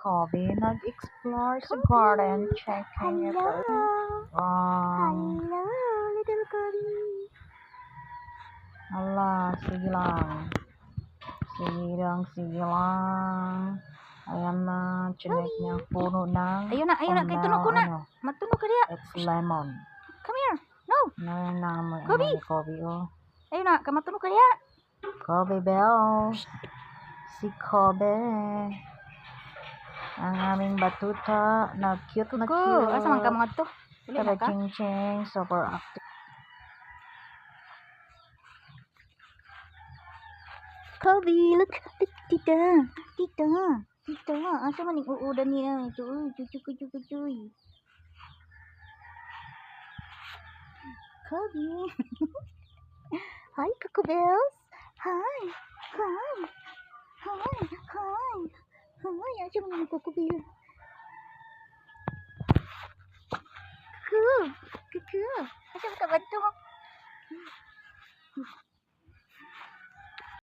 Kobe nag-explore sa Kobe. garden, checking it Hello. out. Hello, little Kobe. Ala, sige lang. Sige lang. Ayan na, chinek niya ang puno ng Ayun na, kay tunog ko na. Matunog ka diya. It's lemon. Come here. No. Ngayon na mo Kobe. ni Kobe, oh. Ayun na, matunog ka diya. Kobe Bell. Si Kobe. Ang aming batuta na cute na Ko, cute. asa man ka mga to? Dili Sabi na ka. Ching Ching, super active. Kobe, look. Tita. Asa man yung uudan niya? Cuy. Kobe. Hi, Coco Bells. Hi. Asa man yung Coco Bell? Kuku. Asa man ka ba to?